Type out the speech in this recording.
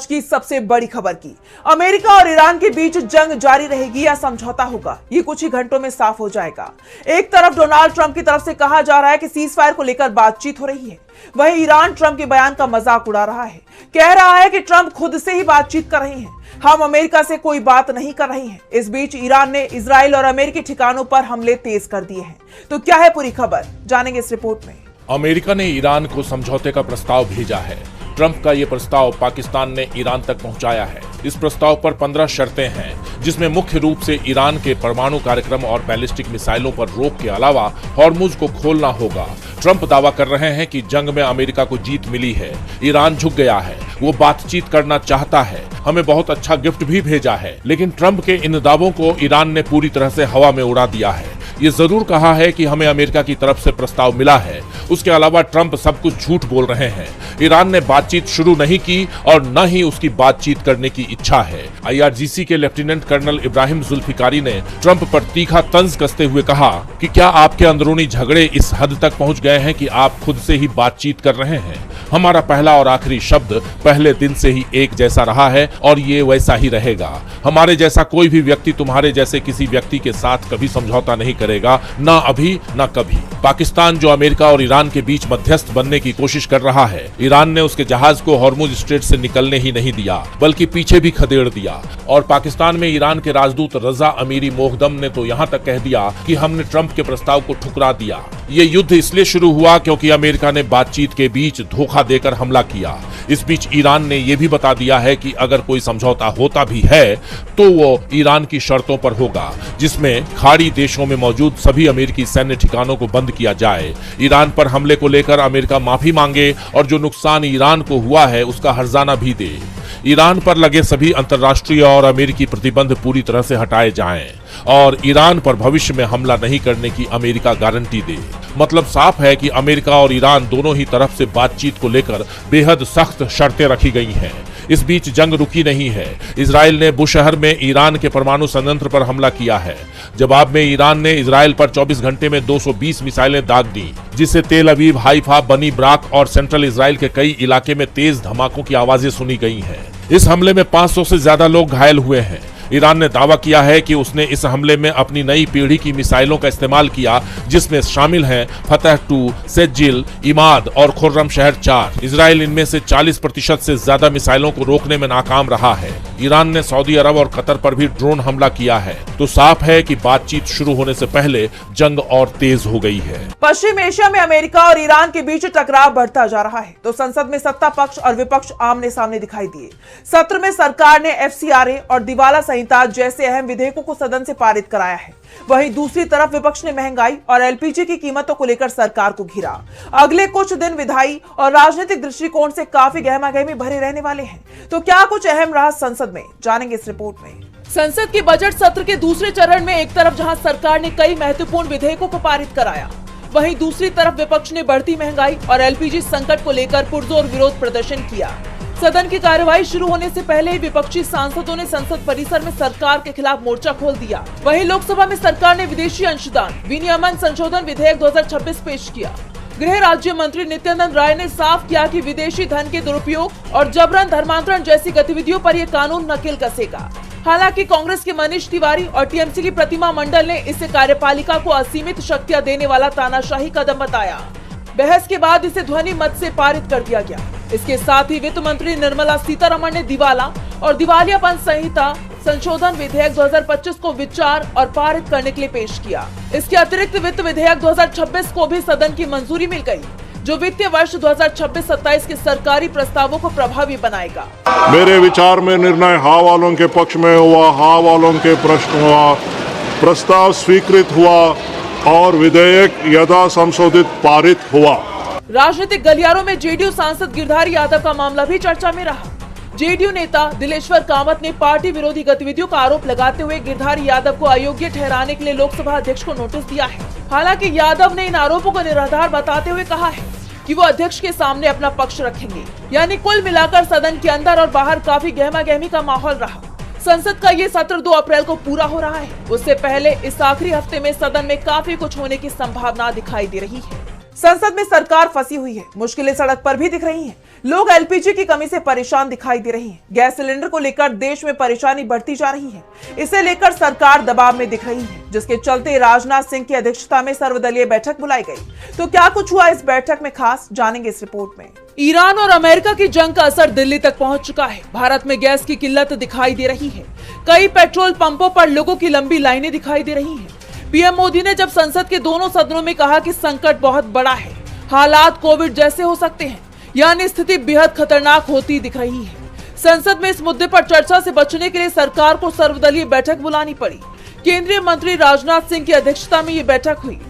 आज की सबसे बड़ी खबर की। अमेरिका और ईरान के बीच जंग जारी रहेगी या समझौता होगा, ये कुछ ही घंटों में साफ हो जाएगा। एक तरफ डोनाल्ड ट्रंप की तरफ से कहा जा रहा है कि सीज फायर को लेकर बातचीत हो रही है, वहीं ईरान ट्रंप के बयान का मजाक उड़ा रहा है, कह रहा है कि ट्रंप खुद से ही बातचीत कर रहे हैं, हम अमेरिका से कोई बात नहीं कर रहे हैं। इस बीच ईरान ने इजराइल और अमेरिकी ठिकानों पर हमले तेज कर दिए हैं। तो क्या है पूरी खबर, जानेंगे इस रिपोर्ट में। अमेरिका ने ईरान को समझौते का प्रस्ताव भेजा है। ट्रंप का ये प्रस्ताव पाकिस्तान ने ईरान तक पहुंचाया है। इस प्रस्ताव पर 15 शर्तें हैं, जिसमें मुख्य रूप से ईरान के परमाणु कार्यक्रम और बैलिस्टिक मिसाइलों पर रोक के अलावा हॉर्मुज को खोलना होगा। ट्रंप दावा कर रहे हैं कि जंग में अमेरिका को जीत मिली है, ईरान झुक गया है, वो बातचीत करना चाहता है, हमें बहुत अच्छा गिफ्ट भी भेजा है। लेकिन ट्रंप के इन दावों को ईरान ने पूरी तरह से हवा में उड़ा दिया है। ये जरूर कहा है कि हमें अमेरिका की तरफ से प्रस्ताव मिला है, उसके अलावा ट्रंप सब कुछ झूठ बोल रहे हैं। ईरान ने बातचीत शुरू नहीं की और न ही उसकी बातचीत करने की इच्छा है। IRGC के लेफ्टिनेंट कर्नल इब्राहिम जुल्फिकारी ने ट्रंप पर तीखा तंज कसते हुए कहा कि क्या आपके अंदरूनी झगड़े इस हद तक पहुंच गए हैं कि आप खुद से ही बातचीत कर रहे हैं? हमारा पहला और आखिरी शब्द पहले दिन से ही एक जैसा रहा है और ये वैसा ही रहेगा। हमारे जैसा कोई भी व्यक्ति तुम्हारे जैसे किसी व्यक्ति के साथ कभी समझौता नहीं करेगा, ना अभी ना कभी। पाकिस्तान जो अमेरिका और ईरान के बीच मध्यस्थ बनने की कोशिश कर रहा है, ईरान ने उसके जहाज को हॉर्मुज स्ट्रेट से निकलने ही नहीं दिया, बल्कि पीछे भी खदेड़ दिया। और पाकिस्तान में ईरान के राजदूत रजा अमीरी मोहदम ने तो यहाँ तक कह दिया कि हमने ट्रंप के प्रस्ताव को ठुकरा दिया। ये युद्ध इसलिए शुरू हुआ क्योंकि अमेरिका ने बातचीत के बीच धोखा देकर हमला किया। इस बीच ईरान ने यह भी बता दिया है कि अगर कोई समझौता होता भी है तो वो ईरान की शर्तों पर होगा, जिसमें खाड़ी देशों में मौजूद सभी अमेरिकी सैन्य ठिकानों को बंद किया जाए, ईरान पर हमले को लेकर अमेरिका माफी मांगे और जो नुकसान ईरान को हुआ है उसका हर्जाना भी दे। ईरान पर लगे सभी अंतर्राष्ट्रीय और अमेरिकी प्रतिबंध पूरी तरह से हटाए जाएं और ईरान पर भविष्य में हमला नहीं करने की अमेरिका गारंटी दे। मतलब साफ है कि अमेरिका और ईरान दोनों ही तरफ से बातचीत को लेकर बेहद सख्त शर्तें रखी गई हैं। इस बीच जंग रुकी नहीं है। इजराइल ने बुशहर में ईरान के परमाणु संयंत्र पर हमला किया है। जवाब में ईरान ने इजराइल पर 24 घंटे में 220 मिसाइलें दाग दी, जिससे तेल अवीव, हाइफा, बनी ब्राक और सेंट्रल इजराइल के कई इलाके में तेज धमाकों की आवाजें सुनी गई हैं। इस हमले में 500 से ज्यादा लोग घायल हुए हैं। ईरान ने दावा किया है कि उसने इस हमले में अपनी नई पीढ़ी की मिसाइलों का इस्तेमाल किया, जिसमें शामिल हैं फतह 2, सेज्जिल, इमाद और खुर्रम शहर 4। इजराइल इनमें से 40% से ज्यादा मिसाइलों को रोकने में नाकाम रहा है। ईरान ने सऊदी अरब और कतर पर भी ड्रोन हमला किया है। तो साफ है कि बातचीत शुरू होने से पहले जंग और तेज हो गई है। पश्चिम एशिया में अमेरिका और ईरान के बीच टकराव बढ़ता जा रहा है, तो संसद में सत्ता पक्ष और विपक्ष आमने सामने दिखाई दिए। सत्र में सरकार ने FCRA और दिवाला संहिता जैसे अहम विधेयकों को सदन से पारित कराया है। वहीं दूसरी तरफ विपक्ष ने महंगाई और LPG की कीमतों को लेकर सरकार को घेरा। अगले कुछ दिन विधायी और राजनीतिक दृष्टिकोण से काफी गहमागहमी भरे रहने वाले हैं। तो क्या कुछ अहम रहा संसद में, जानेंगे इस रिपोर्ट में। संसद के बजट सत्र के दूसरे चरण में एक तरफ जहां सरकार ने कई महत्वपूर्ण विधेयकों को पारित कराया, वहीं दूसरी तरफ विपक्ष ने बढ़ती महंगाई और LPG संकट को लेकर पुरजोर विरोध प्रदर्शन किया। सदन की कार्यवाही शुरू होने से पहले ही विपक्षी सांसदों ने संसद परिसर में सरकार के खिलाफ मोर्चा खोल दिया। वहीं लोकसभा में सरकार ने विदेशी अंशदान विनियमन संशोधन विधेयक 2026 पेश किया। गृह राज्य मंत्री नित्यानंद राय ने साफ किया कि विदेशी धन के दुरुपयोग और जबरन धर्मांतरण जैसी गतिविधियों पर यह कानून नकेल कसेगा। हालांकि कांग्रेस के मनीष तिवारी और TMC की प्रतिमा मंडल ने इसे कार्यपालिका को असीमित शक्तियां देने वाला तानाशाही कदम बताया। बहस के बाद इसे ध्वनि मत से पारित कर दिया गया। इसके साथ ही वित्त मंत्री निर्मला सीतारमण ने दिवाला और दिवालियापन संहिता संशोधन विधेयक 2025 को विचार और पारित करने के लिए पेश किया। इसके अतिरिक्त वित्त विधेयक 2026 को भी सदन की मंजूरी मिल गई, जो वित्तीय वर्ष 2026-27 के सरकारी प्रस्तावों को प्रभावी बनाएगा। मेरे विचार में निर्णय हाँ वालों के पक्ष में हुआ, हाँ वालों के प्रश्न हुआ, प्रस्ताव स्वीकृत हुआ और विधेयक यथा संशोधित पारित हुआ। राजनीतिक गलियारों में JDU सांसद गिरधारी यादव का मामला भी चर्चा में रहा। JDU नेता दिलेश्वर कामत ने पार्टी विरोधी गतिविधियों का आरोप लगाते हुए गिरधारी यादव को अयोग्य ठहराने के लिए लोकसभा अध्यक्ष को नोटिस दिया है। हालांकि यादव ने इन आरोपों को निराधार बताते हुए कहा है कि वो अध्यक्ष के सामने अपना पक्ष रखेंगे। यानी कुल मिलाकर सदन के अंदर और बाहर काफी गहमागहमी का माहौल रहा। संसद का ये सत्र 2 अप्रैल को पूरा हो रहा है। उससे पहले इस आखिरी हफ्ते में सदन में काफी कुछ होने की संभावना दिखाई दे रही है। संसद में सरकार फंसी हुई है, मुश्किलें सड़क पर भी दिख रही हैं। लोग एलपीजी की कमी से परेशान दिखाई दे रही हैं। गैस सिलेंडर को लेकर देश में परेशानी बढ़ती जा रही है। इसे लेकर सरकार दबाव में दिख रही है, जिसके चलते राजनाथ सिंह की अध्यक्षता में सर्वदलीय बैठक बुलाई गई। तो क्या कुछ हुआ इस बैठक में खास, जानेंगे इस रिपोर्ट में। ईरान और अमेरिका की जंग का असर दिल्ली तक पहुंच चुका है। भारत में गैस की किल्लत दिखाई दे रही है। कई पेट्रोल पंपों पर लोगों की लंबी लाइनें दिखाई दे रही हैं। पीएम मोदी ने जब संसद के दोनों सदनों में कहा कि संकट बहुत बड़ा है, हालात कोविड जैसे हो सकते हैं, यानी स्थिति बेहद खतरनाक होती दिख रही है। संसद में इस मुद्दे पर चर्चा से बचने के लिए सरकार को सर्वदलीय बैठक बुलानी पड़ी। केंद्रीय मंत्री राजनाथ सिंह की अध्यक्षता में ये बैठक हुई।